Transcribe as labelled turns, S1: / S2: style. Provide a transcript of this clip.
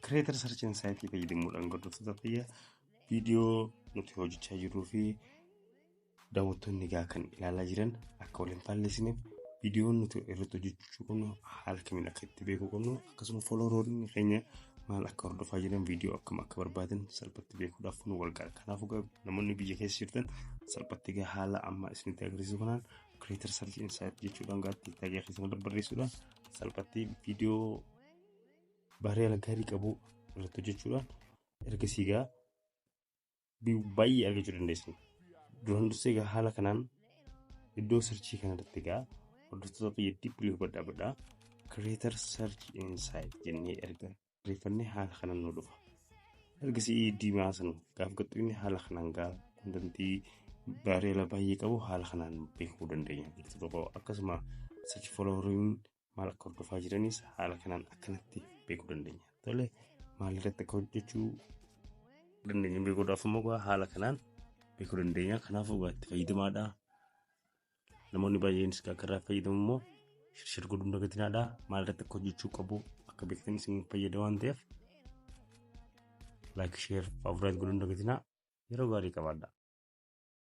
S1: Creator Search Insight fayyadamuudhaan hordoftoota fayyaa viidiyoo nuti hojjechaa jirruu fi daawwattoonni kan ilaalaa jiran akka waliin faalleessiniif viidiyoon nuti irratti hojjechuu qabnu haala kamiin akka itti beekuu qabnu akkasumas followeroonni keenya maal akka hordofaa jiran viidiyoo akkam akka barbaadan salphatti beekuudhaaf nu gargaara. Kanaafuu namoonni biyya keessa jirtan salphatti haala amma isinitti agarsiisu kanaan Creator Search Insight jechuudhaan gaatti taagii keessatti barreessuudhaan salphatti viidiyoo bareeda gaarii qabu irratti hojjechuudhaan ergasii baay'ee argachuu dandeessu. Duraan dursee haala kanaan iddoo searchii kanarratti hordoftoota fayyadamuu hubadhaa Creator Search Insight jennee erga reeffannee haala kanaan nu dhufa. Ergasii diimaa sana gaaf gaxxuunni haala kanaan kontentii bareeda baay'ee qabu haala kanaan beekuu dandeenya. Akkasuma search followeriin maal akka hordofaa jiranis haala kanaan akkanatti beekuu dandeenya. Tole maalirratti akka hojjechuu dandeenya beekuudhaaf immoo haala kanaan beekuu dandeenya. Kanaafuu itti fayyadamaadha. Namoonni baay'eenis akka irraa fayyadamu immoo share godhuun dagatinaadha. Maalirratti akka hojjechuu qabu akka beektan isin fayyada waan ta'eef like share favorite godhuun dagatinaa yeroo gaarii qabaadha.